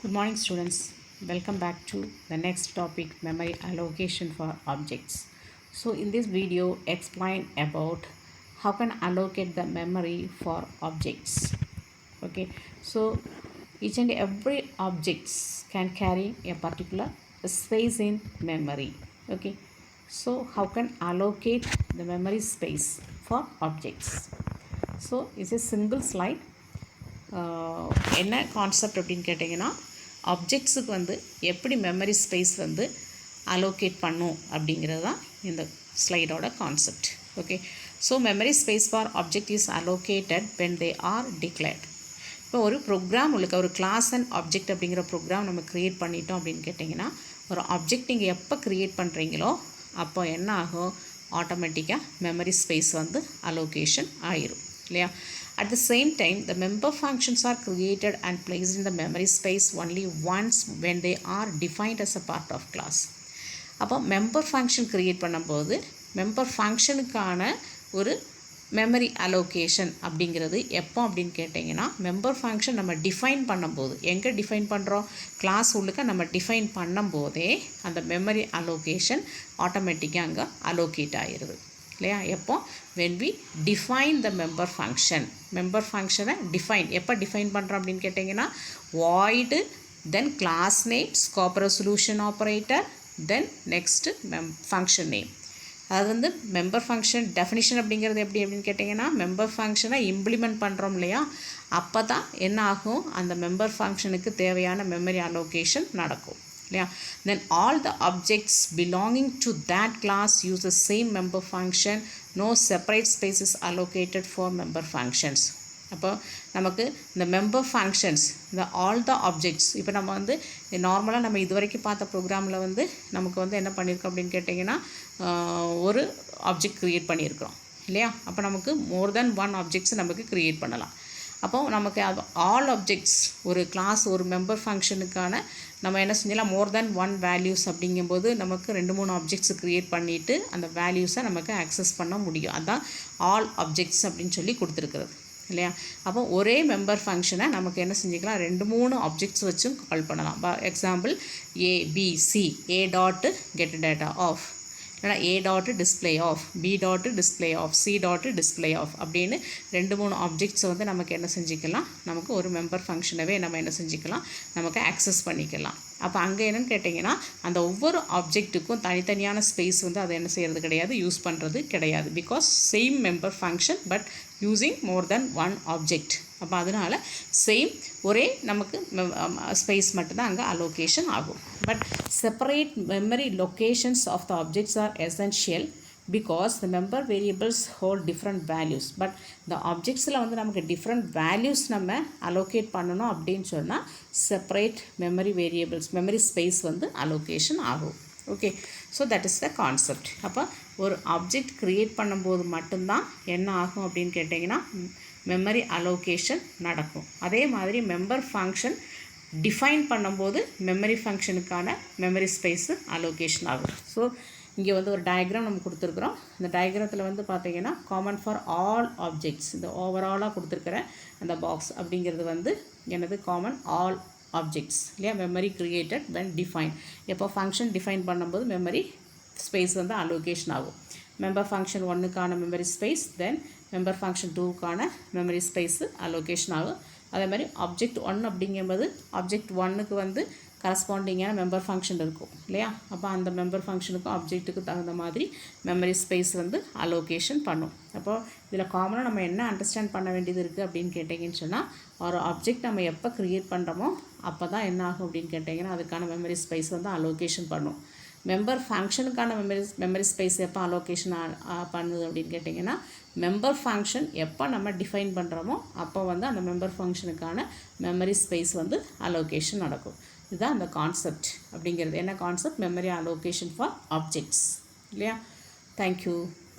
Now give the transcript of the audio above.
Good morning students. Welcome back to the next topic, memory allocation for objects. So in this video explain about how can allocate the memory for objects. Okay, so each and every objects can carry a particular space in memory. Okay, so how can allocate the memory space for objects? So it's a single slide. என்ன concept அப்படின்னு கேட்டிங்கன்னா ஆப்ஜெக்ட்ஸுக்கு வந்து எப்படி memory space வந்து allocate பண்ணும் அப்படிங்கிறது தான் இந்த ஸ்லைடோட concept. Okay, so memory space for object is allocated when they are declared. இப்போ ஒரு ப்ரோக்ராம் உங்களுக்கு ஒரு கிளாஸ் அண்ட் ஆப்ஜெக்ட் அப்படிங்கிற ப்ரோக்ராம் நம்ம க்ரியேட் பண்ணிட்டோம் அப்படின்னு கேட்டிங்கன்னா ஒரு ஆப்ஜெக்ட் நீங்கள் எப்போ க்ரியேட் பண்ணுறீங்களோ அப்போ என்ன ஆகும், ஆட்டோமேட்டிக்காக மெமரி ஸ்பேஸ் வந்து அலோகேஷன் ஆயிரும் இல்லையா. At the same time, the member functions are created and placed in the memory space only once when they are defined as a part of class. அப்போ மெம்பர் ஃபங்க்ஷன் க்ரியேட் பண்ணும்போது member ஃபங்க்ஷனுக்கான ஒரு memory allocation அப்படிங்கிறது எப்போ அப்படின்னு கேட்டிங்கன்னா member function நம்ம define பண்ணும்போது, எங்கே டிஃபைன் பண்ணுறோம், கிளாஸ் உள்ளுக்க நம்ம டிஃபைன் பண்ணும்போதே அந்த மெமரி அலோகேஷன் ஆட்டோமேட்டிக்காக அங்கே அலோகேட் ஆகிடுது இல்லையா. எப்போ when we define the member function, member function define எப்போ டிஃபைன் பண்ணுறோம் அப்படின்னு கேட்டிங்கன்னா void, then class name, scope resolution operator, then next function name. அது வந்து மெம்பர் ஃபங்க்ஷன் டெஃபினிஷன் அப்படிங்கிறது எப்படி அப்படின்னு கேட்டிங்கன்னா மெம்பர் ஃபங்க்ஷனை இம்ப்ளிமெண்ட் பண்ணுறோம் இல்லையா, அப்போ தான் என்ன ஆகும், அந்த மெம்பர் ஃபங்க்ஷனுக்கு தேவையான மெமரி அலோகேஷன் நடக்கும் இல்லையா. Then all the objects belonging to that class use the same member function, no separate spaces allocated for member functions. அப்போ நமக்கு இந்த மெம்பர் ஃபங்க்ஷன்ஸ் இந்த ஆல் த ஆப்ஜெக்ட்ஸ், இப்போ நம்ம வந்து நார்மலாக நம்ம இது வரைக்கும் பார்த்த ப்ரோக்ராமில் வந்து நமக்கு வந்து என்ன பண்ணியிருக்கோம் அப்படின்னு கேட்டிங்கன்னா ஒரு ஆப்ஜெக்ட் க்ரியேட் பண்ணியிருக்கிறோம் இல்லையா. அப்போ நமக்கு மோர் தென் ஒன் ஆப்ஜெக்ட்ஸ் நமக்கு க்ரியேட் பண்ணலாம். அப்போ நமக்கு ஆல் ஆப்ஜெக்ட்ஸ் ஒரு கிளாஸ் ஒரு மெம்பர் ஃபங்க்ஷனுக்கான நம்ம என்ன செஞ்சலாம், மோர் தென் ஒன் வேல்யூஸ் அப்படிங்கும்போது நமக்கு 2-3 ஆப்ஜெக்ட்ஸ் க்ரியேட் பண்ணிவிட்டு அந்த வேல்யூஸை நமக்கு ஆக்சஸ் பண்ண முடியும். அதுதான் ஆல் ஆப்ஜெக்ட்ஸ் அப்படின்னு சொல்லி கொடுத்துருக்குறது இல்லையா. அப்போ ஒரே மெம்பர் ஃபங்க்ஷனை நமக்கு என்ன செஞ்சுக்கலாம், 2-3 ஆப்ஜெக்ட்ஸ் வச்சும் கால் பண்ணலாம். Example ABC, A dot get data of, இல்லைனா A dot display of, B dot display of, C dot display of அப்படின்னு 2-3 ஆப்ஜெக்ட்ஸை வந்து நமக்கு என்ன செஞ்சுக்கலாம், நமக்கு ஒரு மெம்பர் ஃபங்க்ஷனவே நம்ம என்ன செஞ்சுக்கலாம், நமக்கு ஆக்சஸ் பண்ணிக்கலாம். அப்போ அங்கே என்னென்னு கேட்டிங்கன்னா அந்த ஒவ்வொரு ஆப்ஜெக்ட்டுக்கும் தனித்தனியான ஸ்பேஸ் வந்து அதை என்ன செய்கிறது கிடையாது, யூஸ் பண்ணுறது கிடையாது. Because same member function but using more then one object. அப்போ அதனால் சேம் ஒரே நமக்கு ஸ்பேஸ் மட்டும்தான் அங்கே அலோகேஷன் ஆகும். But separate memory locations of the objects are essential because the member variables hold different values. But இந்த ஆப்ஜெக்ட்ஸில் வந்து நமக்கு டிஃப்ரெண்ட் வேல்யூஸ் நம்ம அலோகேட் பண்ணணும் அப்படின்னு சொன்னால் separate memory variables memory space வந்து அலோகேஷன் ஆகும். Okay, so that is the concept. அப்போ ஒரு ஆப்ஜெக்ட் க்ரியேட் பண்ணும்போது மட்டும்தான் என்ன ஆகும் அப்படின்னு கேட்டிங்கன்னா மெமரி அலோகேஷன் நடக்கும். அதே மாதிரி மெம்பர் ஃபங்க்ஷன் டிஃபைன் பண்ணும்போது மெமரி ஃபங்க்ஷனுக்கான மெமரி ஸ்பேஸு அலோகேஷன் ஆகும். ஸோ இங்கே வந்து ஒரு டயக்ராம் நம்ம கொடுத்துருக்குறோம். இந்த டயக்ராமத்தில் வந்து பார்த்திங்கன்னா காமன் ஃபார் ஆல் ஆப்ஜெக்ட்ஸ், இந்த ஓவராலாக கொடுத்துருக்கிற அந்த பாக்ஸ் அப்படிங்கிறது வந்து எனது காமன் ஆல் ஆப்ஜெக்ட்ஸ் இல்லையா. மெமரி க்ரியேட்டட் வென் டிஃபைன், எப்போ ஃபங்க்ஷன் டிஃபைன் பண்ணும்போது மெமரி ஸ்பேஸ் வந்து அலோகேஷன் ஆகும். மெம்பர் ஃபங்க்ஷன் 1க்கான memory space, then member function 2க்கான மெமரி ஸ்பேஸு அலோகேஷன் ஆகும். அதே மாதிரி ஆப்ஜெக்ட் 1 அப்படிங்கும்போது ஆப்ஜெக்ட் 1க்கு வந்து கரஸ்பாண்டிங்கான மெம்பர் ஃபங்க்ஷன் இருக்கும் இல்லையா. அப்போ அந்த மெம்பர் ஃபங்க்ஷனுக்கும் ஆப்ஜெக்ட்டுக்கு தகுந்த மாதிரி மெமரி ஸ்பேஸ் வந்து அலோகேஷன் பண்ணும். அப்போது இதில் காமனாக நம்ம என்ன அண்டர்ஸ்டாண்ட் பண்ண வேண்டியது இருக்குது அப்படின்னு கேட்டிங்கன்னு சொன்னால் ஒரு ஆப்ஜெக்ட் நம்ம எப்போ க்ரியேட் பண்ணுறோமோ அப்போ தான் என்ன ஆகும் அப்படின்னு கேட்டிங்கன்னா அதுக்கான மெமரி ஸ்பேஸ் வந்து அலோகேஷன் பண்ணும். மெம்பர் ஃபங்க்ஷனுக்கான மெமரி ஸ்பேஸ் எப்போ அலோகேஷன் பண்ணுது அப்படின்னு கேட்டிங்கன்னா மெம்பர் ஃபங்க்ஷன் எப்போ நம்ம டிஃபைன் பண்ணுறோமோ அப்போ வந்து அந்த மெம்பர் ஃபங்க்ஷனுக்கான மெமரி ஸ்பேஸ் வந்து அலோகேஷன் நடக்கும். இதுதான் அந்த கான்செப்ட் அப்படிங்கிறது. என்ன concept, memory allocation for objects இல்லையா. தேங்க்யூ.